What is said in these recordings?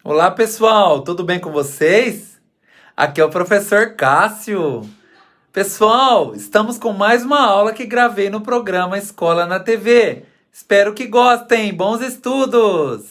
Olá pessoal, tudo bem com vocês? Aqui é o professor Cássio. Pessoal, estamos com mais uma aula que gravei no programa Escola na TV. Espero que gostem. Bons estudos!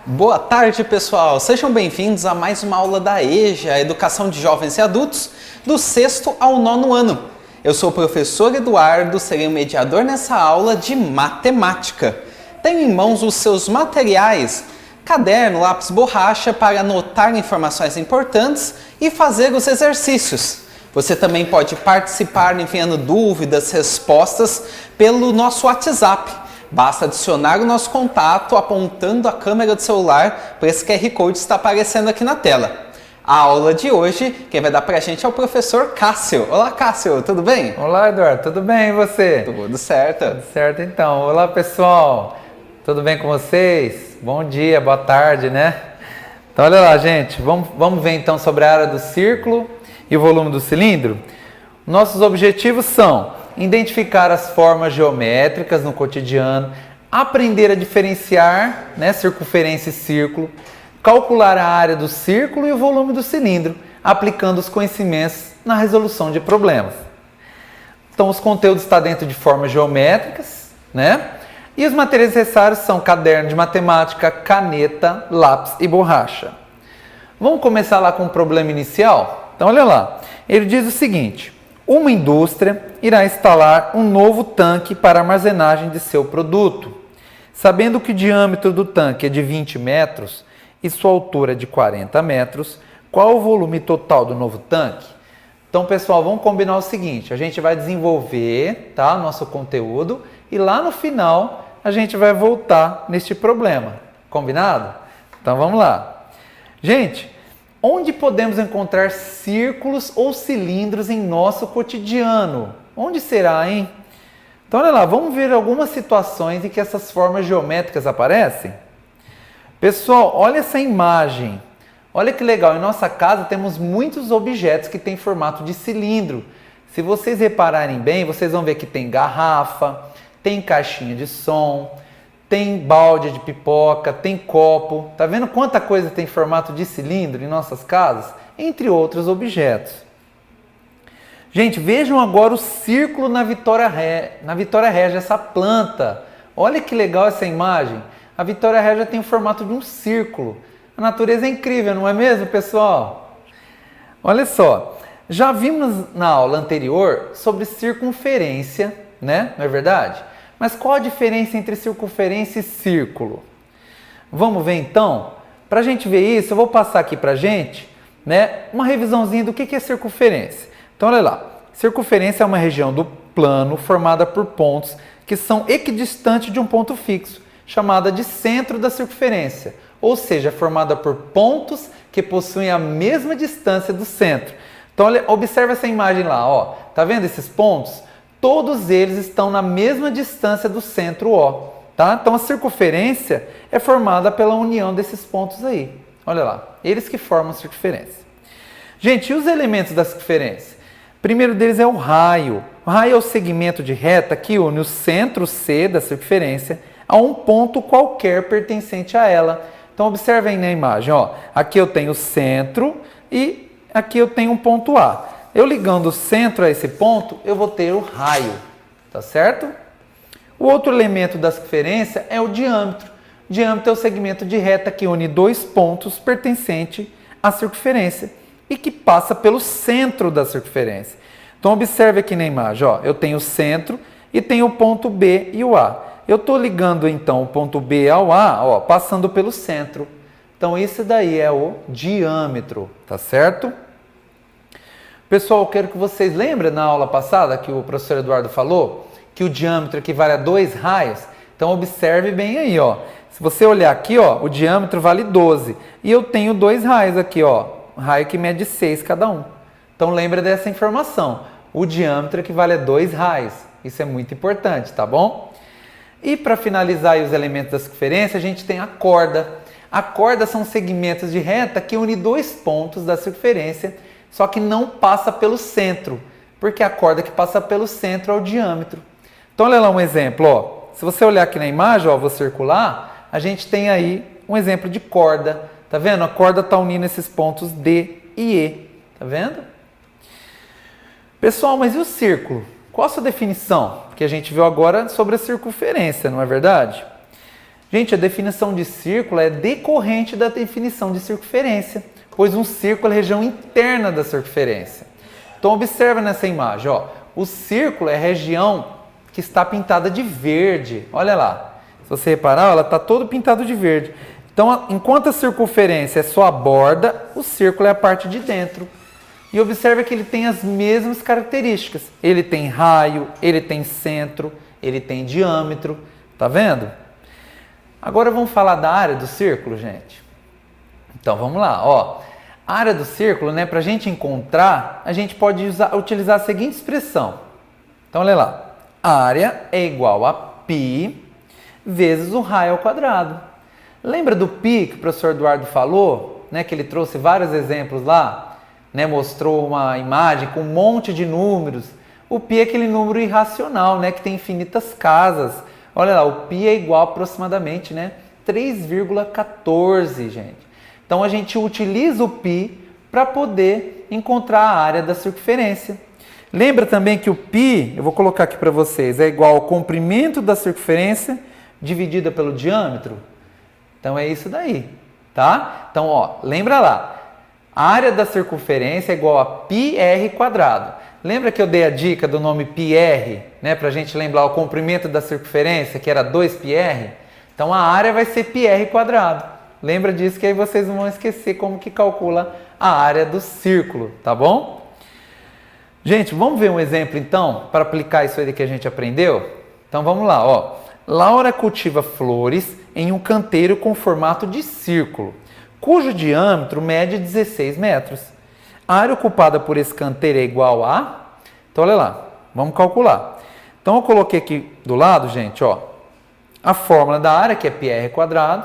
Boa tarde, pessoal! Sejam bem-vindos a mais uma aula da EJA, Educação de Jovens e Adultos, do 6º ao 9º ano. Eu sou o professor Eduardo, serei o mediador nessa aula de matemática. Tenho em mãos os seus materiais, caderno, lápis, borracha para anotar informações importantes e fazer os exercícios. Você também pode participar enviando dúvidas, respostas pelo nosso WhatsApp. Basta adicionar o nosso contato apontando a câmera do celular para esse QR Code que está aparecendo aqui na tela. A aula de hoje, quem vai dar para a gente é o professor Cássio. Olá, Cássio, tudo bem? Olá, Eduardo, tudo bem e você? Tudo certo. Tudo certo então. Olá, pessoal. Tudo bem com vocês? Bom dia, boa tarde, né? Então, olha lá, gente. Vamos ver então sobre a área do círculo e o volume do cilindro. Nossos objetivos são identificar as formas geométricas no cotidiano, aprender a diferenciar, né, circunferência e círculo, calcular a área do círculo e o volume do cilindro, aplicando os conhecimentos na resolução de problemas. Então, os conteúdos estão dentro de formas geométricas, né? E os materiais necessários são caderno de matemática, caneta, lápis e borracha. Vamos começar lá com o problema inicial? Então, olha lá. Ele diz o seguinte: uma indústria irá instalar um novo tanque para armazenagem de seu produto. Sabendo que o diâmetro do tanque é de 20 metros e sua altura é de 40 metros, qual o volume total do novo tanque? Então, pessoal, vamos combinar o seguinte: a gente vai desenvolver, tá, nosso conteúdo e lá no final a gente vai voltar neste problema. Combinado? Então, vamos lá. Gente, onde podemos encontrar círculos ou cilindros em nosso cotidiano? Onde será, hein? Então, olha lá, vamos ver algumas situações em que essas formas geométricas aparecem. Pessoal, olha essa imagem. Olha que legal, em nossa casa temos muitos objetos que têm formato de cilindro. Se vocês repararem bem, vocês vão ver que tem garrafa, tem caixinha de som, tem balde de pipoca, tem copo. Tá vendo quanta coisa tem formato de cilindro em nossas casas? Entre outros objetos. Gente, vejam agora o círculo na Vitória Régia, essa planta. Olha que legal essa imagem. A Vitória Régia tem o formato de um círculo. A natureza é incrível, não é mesmo, pessoal? Olha só, já vimos na aula anterior sobre circunferência, né? Não é verdade? Mas qual a diferença entre circunferência e círculo? Vamos ver então? Para a gente ver isso, eu vou passar aqui para a gente, né, uma revisãozinha do que é circunferência. Então, olha lá. Circunferência é uma região do plano formada por pontos que são equidistantes de um ponto fixo, chamada de centro da circunferência, ou seja, formada por pontos que possuem a mesma distância do centro. Então, olha, observa essa imagem lá, ó. Tá vendo esses pontos? Todos eles estão na mesma distância do centro O, tá? Então, a circunferência é formada pela união desses pontos aí. Olha lá, eles que formam a circunferência. Gente, e os elementos da circunferência? O primeiro deles é o raio. O raio é o segmento de reta que une o centro C da circunferência a um ponto qualquer pertencente a ela. Então, observem na imagem, ó. Aqui eu tenho o centro e aqui eu tenho um ponto A. Eu ligando o centro a esse ponto, eu vou ter o raio, tá certo? O outro elemento da circunferência é o diâmetro. O diâmetro é o segmento de reta que une dois pontos pertencentes à circunferência e que passa pelo centro da circunferência. Então, observe aqui na imagem, ó. Eu tenho o centro e tenho o ponto B e o A. Eu estou ligando, então, o ponto B ao A, ó, passando pelo centro. Então, isso daí é o diâmetro, tá certo? Pessoal, eu quero que vocês lembrem na aula passada que o professor Eduardo falou que o diâmetro equivale a 2 raios. Então, observe bem aí, ó. Se você olhar aqui, ó, o diâmetro vale 12. E eu tenho 2 raios aqui, ó. Um raio que mede 6 cada um. Então, lembra dessa informação. O diâmetro equivale a 2 raios. Isso é muito importante, tá bom? E para finalizar aí os elementos da circunferência, a gente tem a corda. A corda são segmentos de reta que unem dois pontos da circunferência, só que não passa pelo centro, porque a corda que passa pelo centro é o diâmetro. Então, olha lá um exemplo, ó. Se você olhar aqui na imagem, ó, vou circular, a gente tem aí um exemplo de corda. Tá vendo? A corda está unindo esses pontos D e E. Tá vendo? Pessoal, mas e o círculo? Qual a sua definição? Que a gente viu agora sobre a circunferência, não é verdade? Gente, a definição de círculo é decorrente da definição de circunferência, pois um círculo é a região interna da circunferência. Então observa nessa imagem, ó, o círculo é a região que está pintada de verde. Olha lá, se você reparar, ela está toda pintada de verde. Então, enquanto a circunferência é só a borda, o círculo é a parte de dentro. E observa que ele tem as mesmas características. Ele tem raio, ele tem centro, ele tem diâmetro. Tá vendo? Agora vamos falar da área do círculo, gente. Então vamos lá, ó. A área do círculo, né, para a gente encontrar, a gente pode utilizar a seguinte expressão. Então olha lá. Área é igual a π vezes o raio ao quadrado. Lembra do π que o professor Eduardo falou, né, que ele trouxe vários exemplos lá? Né, mostrou uma imagem com um monte de números. O π é aquele número irracional, né, que tem infinitas casas. Olha lá, o π é igual aproximadamente, né, 3,14, gente. Então a gente utiliza o π para poder encontrar a área da circunferência. Lembra também que o π, eu vou colocar aqui para vocês, é igual ao comprimento da circunferência dividida pelo diâmetro. Então é isso daí, tá? Então, ó, lembra lá. A área da circunferência é igual a πr². Lembra que eu dei a dica do nome πr, né, para a gente lembrar o comprimento da circunferência, que era 2πr? Então a área vai ser πr². Lembra disso que aí vocês não vão esquecer como que calcula a área do círculo, tá bom? Gente, vamos ver um exemplo então, para aplicar isso aí que a gente aprendeu? Então vamos lá, ó. Laura cultiva flores em um canteiro com formato de círculo, cujo diâmetro mede 16 metros. A área ocupada por esse canteiro é igual a... Então, olha lá, vamos calcular. Então, eu coloquei aqui do lado, gente, ó, a fórmula da área, que é πr²,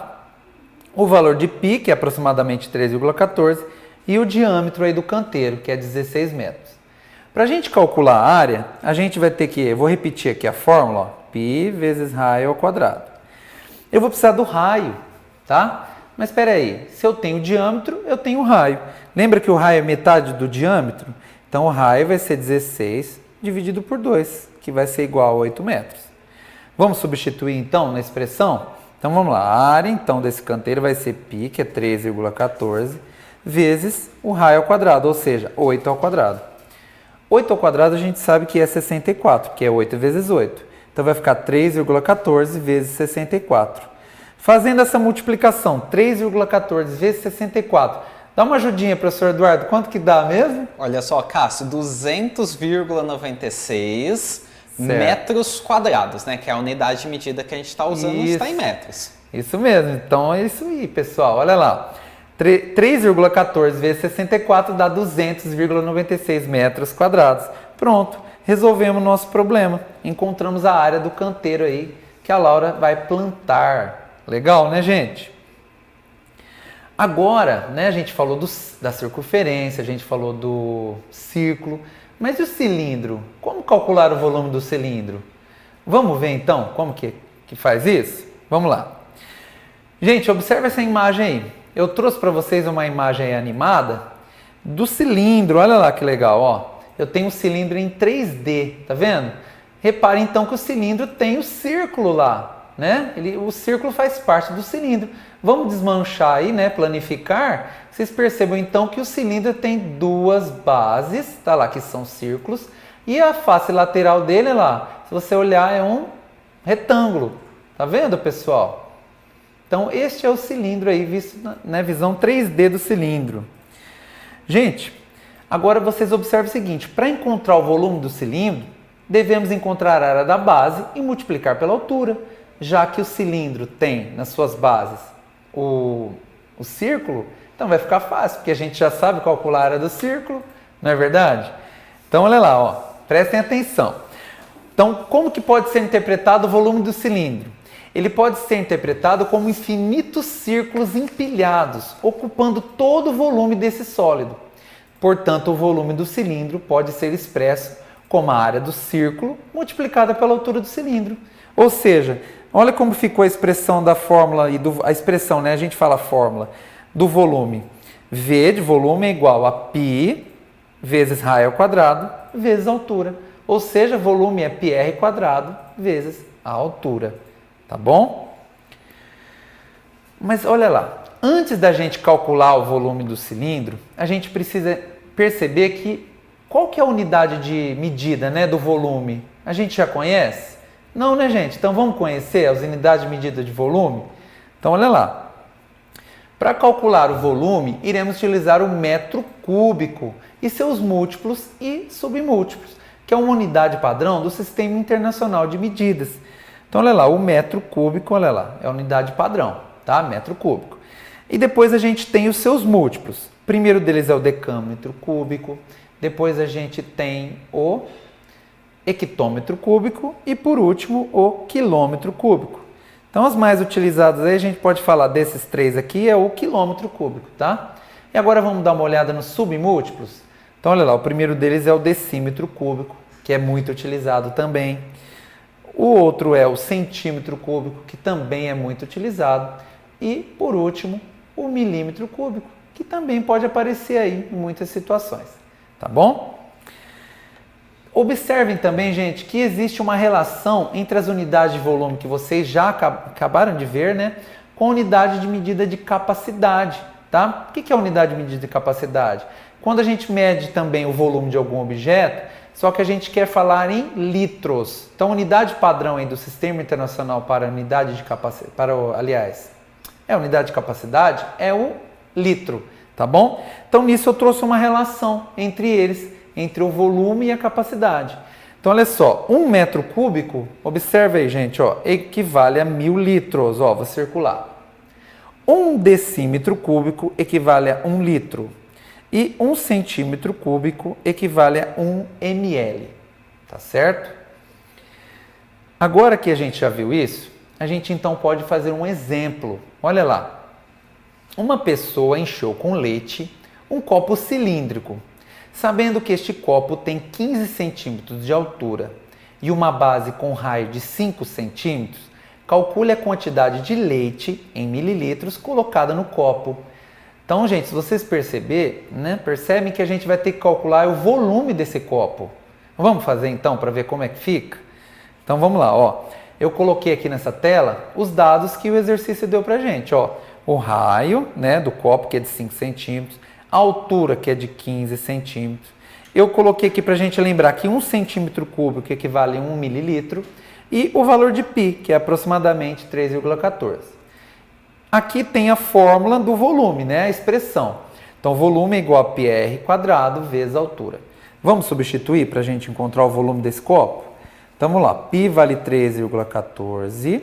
o valor de π, que é aproximadamente 3,14, e o diâmetro aí do canteiro, que é 16 metros. Para a gente calcular a área, a gente vai ter que... Eu vou repetir aqui a fórmula, ó, π vezes raio ao quadrado. Eu vou precisar do raio, tá? Mas espera aí, se eu tenho diâmetro, eu tenho raio. Lembra que o raio é metade do diâmetro? Então, o raio vai ser 16 dividido por 2, que vai ser igual a 8 metros. Vamos substituir, então, na expressão? Então, vamos lá. A área, então, desse canteiro vai ser π, que é 3,14, vezes o raio ao quadrado, ou seja, 8 ao quadrado. 8 ao quadrado a gente sabe que é 64, que é 8 vezes 8. Então, vai ficar 3,14 vezes 64. Fazendo essa multiplicação, 3,14 vezes 64. Dá uma ajudinha, professor Eduardo. Quanto que dá mesmo? Olha só, Cássio, 200,96 metros quadrados, né? Que é a unidade de medida que a gente está usando, está em metros. Isso mesmo. Então é isso aí, pessoal. Olha lá. 3,14 vezes 64 dá 200,96 metros quadrados. Pronto. Resolvemos o nosso problema. Encontramos a área do canteiro aí que a Laura vai plantar. Legal, né, gente? Agora, né, a gente falou da circunferência, a gente falou do círculo, mas e o cilindro? Como calcular o volume do cilindro? Vamos ver então como que faz isso? Vamos lá. Gente, observe essa imagem aí. Eu trouxe para vocês uma imagem aí animada do cilindro. Olha lá que legal, ó. Eu tenho um cilindro em 3D, tá vendo? Repare então que o cilindro tem o círculo lá. Né? O círculo faz parte do cilindro. Vamos desmanchar aí, né? Planificar. Vocês percebam então que o cilindro tem duas bases, tá lá, que são círculos, e a face lateral dele, lá, se você olhar, é um retângulo. Tá vendo, pessoal? Então, este é o cilindro aí, visto na visão 3D do cilindro. Gente, agora vocês observam o seguinte: para encontrar o volume do cilindro, devemos encontrar a área da base e multiplicar pela altura. Já que o cilindro tem nas suas bases o círculo, então vai ficar fácil, porque a gente já sabe calcular a área do círculo, não é verdade? Então olha lá, ó, prestem atenção. Então, como que pode ser interpretado o volume do cilindro? Ele pode ser interpretado como infinitos círculos empilhados, ocupando todo o volume desse sólido. Portanto, o volume do cilindro pode ser expresso como a área do círculo multiplicada pela altura do cilindro. Ou seja, olha como ficou a expressão da fórmula, a expressão, né? A gente fala fórmula. do volume. V de volume é igual a π vezes raio ao quadrado vezes a altura. Ou seja, volume é πr quadrado vezes a altura. Tá bom? Mas olha lá, antes da gente calcular o volume do cilindro, a gente precisa perceber que qual que é a unidade de medida, né, do volume? A gente já conhece? Não, né, gente? Então vamos conhecer as unidades de medida de volume? Então olha lá. Para calcular o volume, iremos utilizar o metro cúbico e seus múltiplos e submúltiplos, que é uma unidade padrão do Sistema Internacional de Medidas. Então olha lá, o metro cúbico, olha lá, é a unidade padrão, tá? Metro cúbico. E depois a gente tem os seus múltiplos. O primeiro deles é o decâmetro cúbico, depois a gente tem o hectômetro cúbico e por último o quilômetro cúbico. Então, as mais utilizadas aí, a gente pode falar desses três aqui, é o quilômetro cúbico, tá? E agora vamos dar uma olhada nos submúltiplos. Então, olha lá, o primeiro deles é o decímetro cúbico, que é muito utilizado também. O outro é o centímetro cúbico, que também é muito utilizado. E, por último, o milímetro cúbico, que também pode aparecer aí em muitas situações, tá bom? Observem também, gente, que existe uma relação entre as unidades de volume que vocês já acabaram de ver, né, com a unidade de medida de capacidade, tá? O que é a unidade de medida de capacidade? Quando a gente mede também o volume de algum objeto, só que a gente quer falar em litros. Então, a unidade padrão aí do Sistema Internacional para a unidade de capacidade, a unidade de capacidade é o litro, tá bom? Então, nisso eu trouxe uma relação entre eles, entre o volume e a capacidade. Então, olha só, 1 metro cúbico, observe aí, gente, ó, equivale a 1000 litros, ó, vou circular. 1 decímetro cúbico equivale a 1 litro. E 1 centímetro cúbico equivale a 1 ml, tá certo? Agora que a gente já viu isso, a gente então pode fazer um exemplo. Olha lá, uma pessoa encheu com leite um copo cilíndrico. Sabendo que este copo tem 15 centímetros de altura e uma base com raio de 5 centímetros, calcule a quantidade de leite em mililitros colocada no copo. Então, gente, se vocês percebem que a gente vai ter que calcular o volume desse copo. Vamos fazer então para ver como é que fica? Então vamos lá, ó. Eu coloquei aqui nessa tela os dados que o exercício deu pra gente, ó. O raio, né, do copo, que é de 5 centímetros, a altura, que é de 15 centímetros. Eu coloquei aqui para a gente lembrar que 1 centímetro cúbico equivale a 1 mililitro e o valor de π, que é aproximadamente 3,14. Aqui tem a fórmula do volume, né? A expressão. Então, volume é igual a πr quadrado vezes a altura. Vamos substituir para a gente encontrar o volume desse copo? Então, vamos lá. π vale 3,14.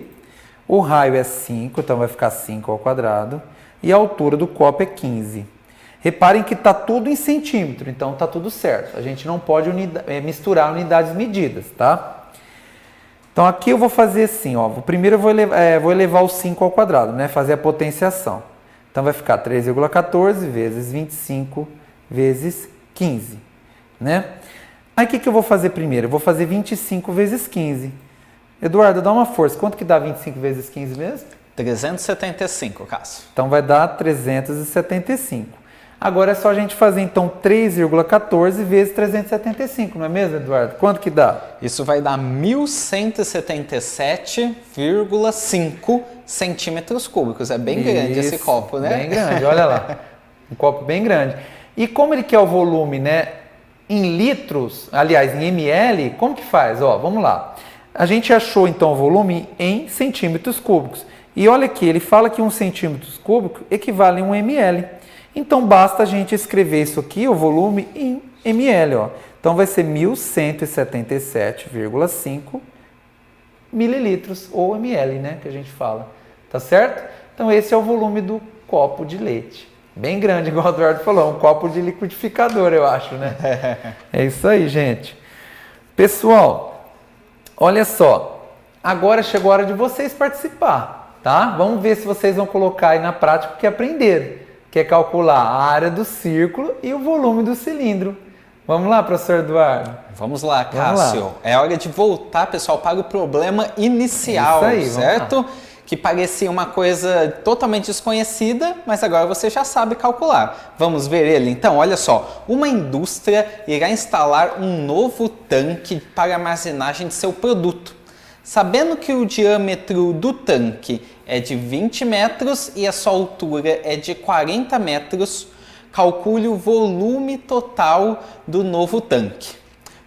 O raio é 5, então vai ficar 5 ao quadrado. E a altura do copo é 15. Reparem que está tudo em centímetro, então está tudo certo. A gente não pode misturar unidades medidas, tá? Então aqui eu vou fazer assim, ó. Primeiro eu vou elevar o 5 ao quadrado, né? Fazer a potenciação. Então vai ficar 3,14 vezes 25 vezes 15, né? Aí o que eu vou fazer primeiro? Eu vou fazer 25 vezes 15. Eduardo, dá uma força. Quanto que dá 25 vezes 15 mesmo? 375, Cássio. Então vai dar 375. Agora é só a gente fazer, então, 3,14 vezes 375, não é mesmo, Eduardo? Quanto que dá? Isso vai dar 1177,5 centímetros cúbicos. É bem grande esse copo, né? Bem grande, olha lá. Um copo bem grande. E como ele quer o volume, né, em litros, aliás, em ml, como que faz? Ó, vamos lá. A gente achou, então, o volume em centímetros cúbicos. E olha aqui, ele fala que 1 centímetro cúbico equivale a 1 ml. Então, basta a gente escrever isso aqui, o volume, em ml, ó. Então, vai ser 1177,5 mililitros, ou ml, né, que a gente fala. Tá certo? Então, esse é o volume do copo de leite. Bem grande, igual o Eduardo falou, um copo de liquidificador, eu acho, né? É isso aí, gente. Pessoal, olha só. Agora chegou a hora de vocês participar, tá? Vamos ver se vocês vão colocar aí na prática o que aprenderam. Que é calcular a área do círculo e o volume do cilindro. Vamos lá, professor Eduardo? Vamos lá, Cássio. É hora de voltar, pessoal, para o problema inicial, isso aí, certo? que parecia uma coisa totalmente desconhecida, mas agora você já sabe calcular. Vamos ver ele então? Olha só, uma indústria irá instalar um novo tanque para armazenagem de seu produto. Sabendo que o diâmetro do tanque é de 20 metros e a sua altura é de 40 metros, calcule o volume total do novo tanque.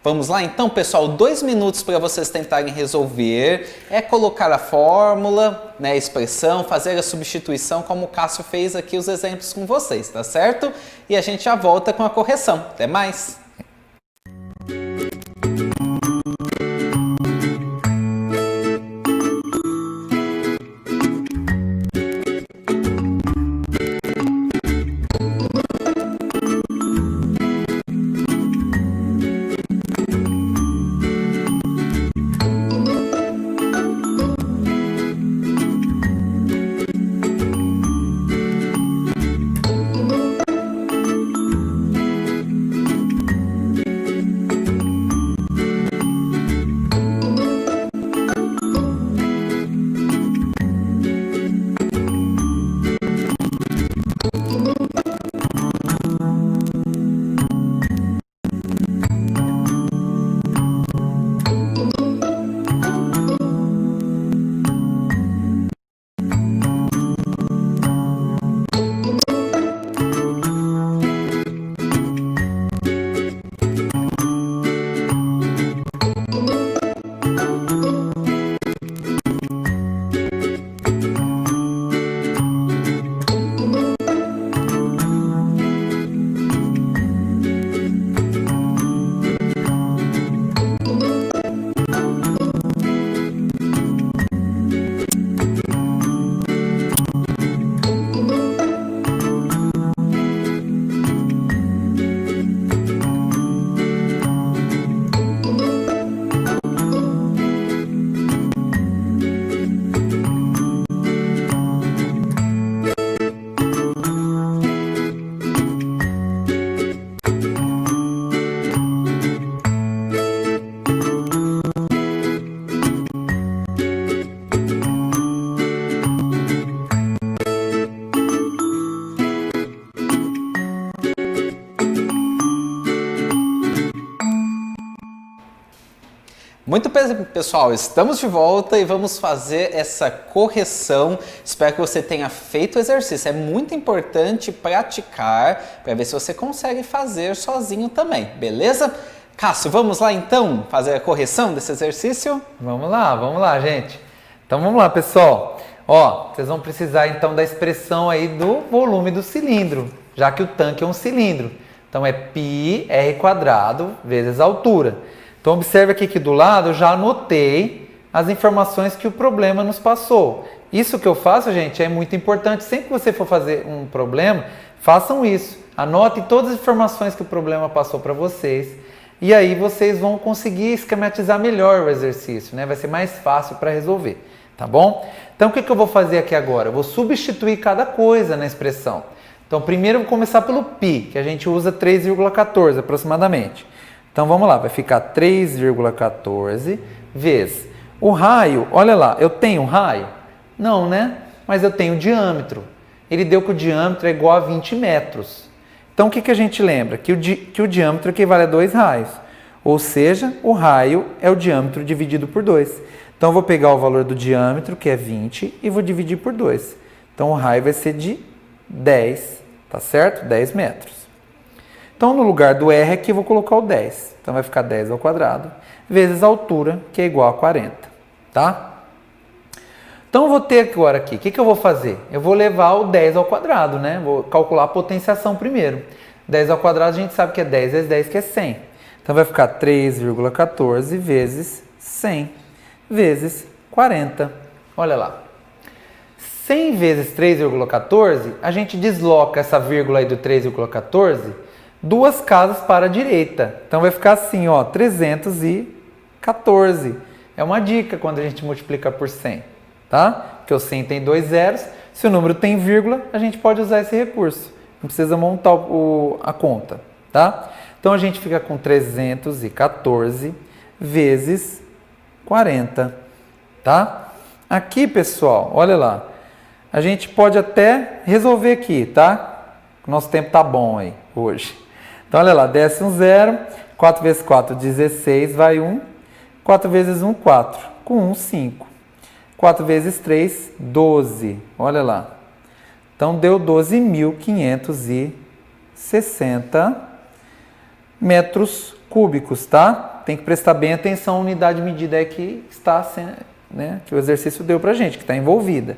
Vamos lá então, pessoal, 2 minutos para vocês tentarem resolver, é colocar a fórmula, né, a expressão, fazer a substituição como o Cássio fez aqui os exemplos com vocês, tá certo? E a gente já volta com a correção. Até mais! Muito bem, pessoal, estamos de volta e vamos fazer essa correção. Espero que você tenha feito o exercício. É muito importante praticar para ver se você consegue fazer sozinho também, beleza? Cássio, vamos lá então fazer a correção desse exercício? Vamos lá, gente. Então vamos lá, pessoal. Ó, vocês vão precisar então da expressão aí do volume do cilindro, já que o tanque é um cilindro. Então é πr² vezes a altura. Então observe aqui que do lado eu já anotei as informações que o problema nos passou. Isso que eu faço, gente, é muito importante. Sempre que você for fazer um problema, façam isso. Anotem todas as informações que o problema passou para vocês. E aí vocês vão conseguir esquematizar melhor o exercício, né? Vai ser mais fácil para resolver, tá bom? Então o que eu vou fazer aqui agora? Eu vou substituir cada coisa na expressão. Então primeiro eu vou começar pelo π, que a gente usa 3,14 aproximadamente. Então vamos lá, vai ficar 3,14 vezes o raio. Olha lá, eu tenho um raio? Não, né? Mas eu tenho diâmetro. Ele deu que o diâmetro é igual a 20 metros. Então o que a gente lembra? Que o diâmetro equivale a 2 raios. Ou seja, o raio é o diâmetro dividido por 2. Então eu vou pegar o valor do diâmetro, que é 20, e vou dividir por 2. Então o raio vai ser de 10, tá certo? 10 metros. Então, no lugar do R aqui, eu vou colocar o 10. Então, vai ficar 10 ao quadrado, vezes a altura, que é igual a 40, tá? Então, eu vou ter agora aqui, o que eu vou fazer? Eu vou levar o 10 ao quadrado, né? Vou calcular a potenciação primeiro. 10 ao quadrado, a gente sabe que é 10 vezes 10, que é 100. Então, vai ficar 3,14 vezes 100, vezes 40. Olha lá. 100 vezes 3,14, a gente desloca essa vírgula aí do 3,14 duas casas para a direita. Então vai ficar assim, ó, 314. É uma dica quando a gente multiplica por 100, tá? Porque o 100 tem 2 zeros. Se o número tem vírgula, a gente pode usar esse recurso. Não precisa montar a conta, tá? Então a gente fica com 314 vezes 40, tá? Aqui, pessoal, olha lá. A gente pode até resolver aqui, tá? O nosso tempo tá bom aí, hoje. Então, olha lá, desce um 0. 4 vezes 4, 16, vai 1. 4 vezes 1, 4. Com 1, 5. 4 vezes 3, 12. Olha lá. Então, deu 12.560 metros cúbicos, tá? Tem que prestar bem atenção à unidade de medida aí que está sendo, né, que o exercício deu pra gente, que está envolvida.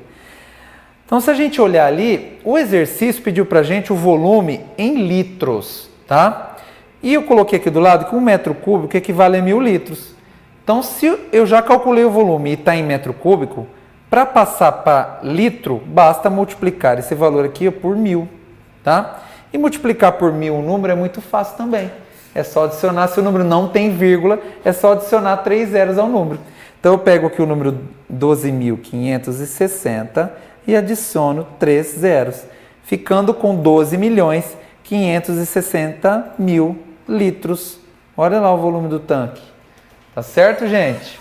Então, se a gente olhar ali, o exercício pediu pra gente o volume em litros, tá? E eu coloquei aqui do lado que 1 metro cúbico equivale a 1.000 litros. Então, se eu já calculei o volume e está em metro cúbico, para passar para litro, basta multiplicar esse valor aqui por 1.000, tá? E multiplicar por 1.000 o número é muito fácil também. É só adicionar, se o número não tem vírgula, é só adicionar 3 zeros ao número. Então, eu pego aqui o número 12.560 e adiciono 3 zeros, ficando com 12.560.000 litros. Olha lá o volume do tanque. Tá certo, gente?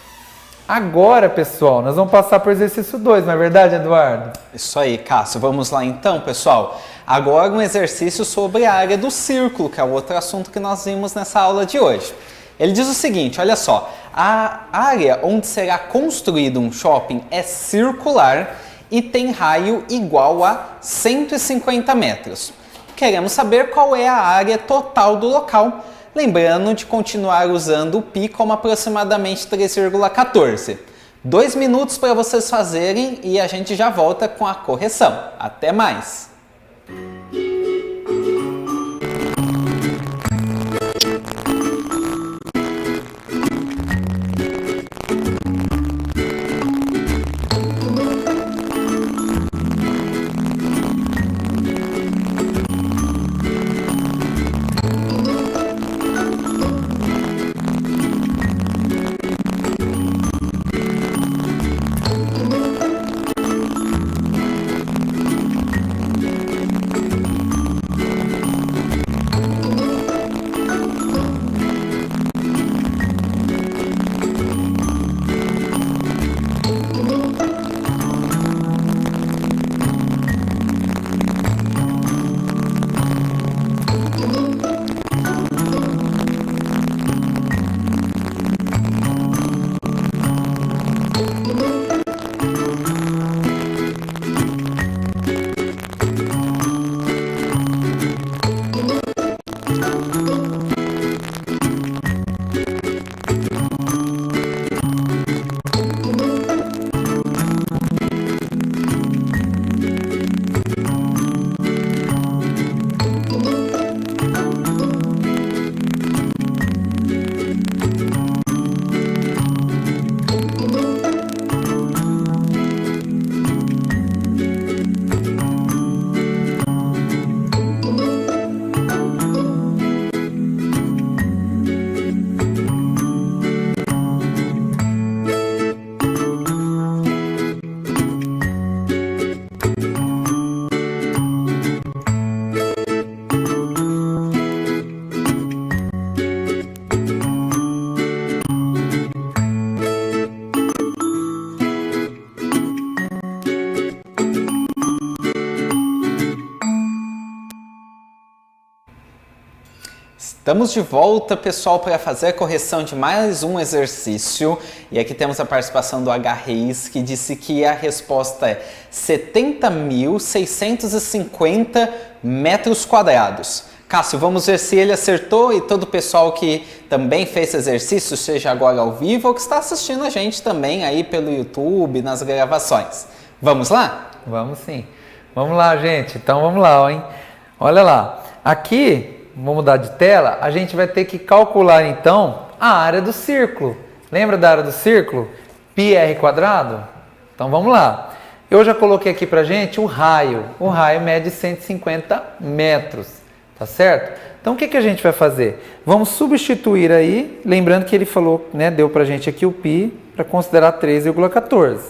Agora, pessoal, nós vamos passar para o exercício 2, não é verdade, Eduardo? Isso aí, Cássio. Vamos lá então, pessoal. Agora um exercício sobre a área do círculo, que é o outro assunto que nós vimos nessa aula de hoje. Ele diz o seguinte, olha só, a área onde será construído um shopping é circular e tem raio igual a 150 metros. Queremos saber qual é a área total do local. Lembrando de continuar usando o π como aproximadamente 3,14. 2 minutos para vocês fazerem e a gente já volta com a correção. Até mais! Estamos de volta, pessoal, para fazer a correção de mais um exercício. E aqui temos a participação do H. Reis, que disse que a resposta é 70.650 metros quadrados. Cássio, vamos ver se ele acertou e todo o pessoal que também fez esse exercício, seja agora ao vivo ou que está assistindo a gente também aí pelo YouTube, nas gravações. Vamos lá? Vamos sim. Vamos lá, gente. Então vamos lá, hein? Olha lá. Aqui... Vamos mudar de tela, a gente vai ter que calcular então a área do círculo. Lembra da área do círculo? πr²? Então vamos lá. Eu já coloquei aqui pra gente o raio. O raio mede 150 metros, tá certo? Então o que a gente vai fazer? Vamos substituir aí, lembrando que ele falou, né, deu pra gente aqui o π para considerar 3,14.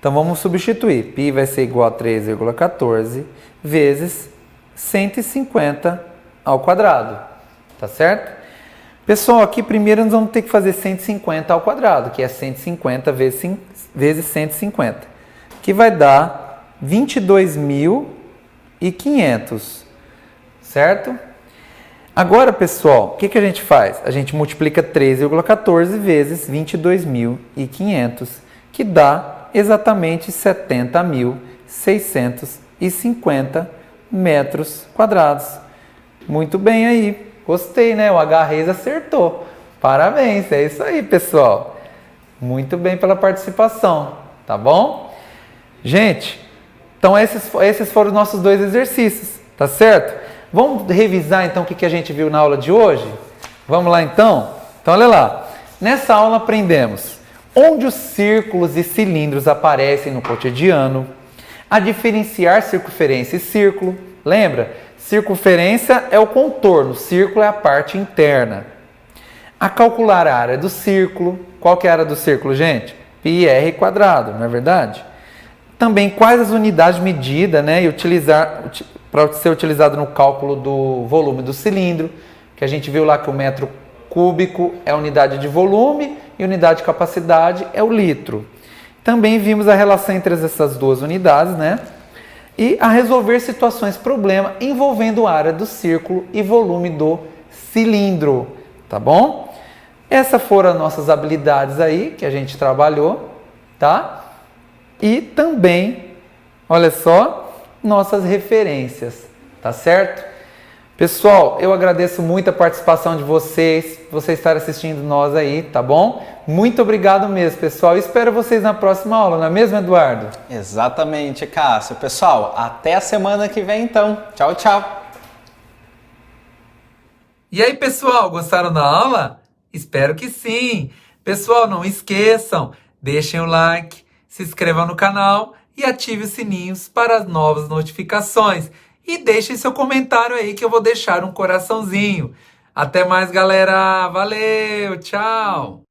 Então vamos substituir. π vai ser igual a 3,14 vezes 150 ao quadrado, tá certo? Pessoal, aqui primeiro nós vamos ter que fazer 150 ao quadrado, que é 150 vezes 150, que vai dar 22.500, certo? Agora, pessoal, o que a gente faz? A gente multiplica 13,14 vezes 22.500, que dá exatamente 70.650 metros quadrados. Muito bem aí. Gostei, né? O H-Reis acertou. Parabéns, é isso aí, pessoal. Muito bem pela participação, tá bom? Gente, então esses foram os nossos 2 exercícios, tá certo? Vamos revisar então o que a gente viu na aula de hoje? Vamos lá então? Então olha lá. Nessa aula aprendemos onde os círculos e cilindros aparecem no cotidiano, a diferenciar circunferência e círculo. Lembra? Circunferência é o contorno, círculo é a parte interna. A calcular a área do círculo. Qual que é a área do círculo, gente? πr quadrado, não é verdade? Também quais as unidades de medida, né, e para ser utilizado no cálculo do volume do cilindro, que a gente viu lá que o metro cúbico é a unidade de volume e unidade de capacidade é o litro. Também vimos a relação entre essas duas unidades, né? E a resolver situações problema envolvendo a área do círculo e volume do cilindro, tá bom? Essas foram as nossas habilidades aí que a gente trabalhou, tá? E também, olha só, nossas referências, tá certo? Pessoal, eu agradeço muito a participação de vocês estarem assistindo nós aí, tá bom? Muito obrigado mesmo, pessoal. Espero vocês na próxima aula, não é mesmo, Eduardo? Exatamente, Cássio. Pessoal, até a semana que vem então. Tchau, tchau. E aí, pessoal, gostaram da aula? Espero que sim. Pessoal, não esqueçam, deixem o like, se inscrevam no canal e ative os sininhos para as novas notificações. E deixem seu comentário aí que eu vou deixar um coraçãozinho. Até mais, galera. Valeu, tchau!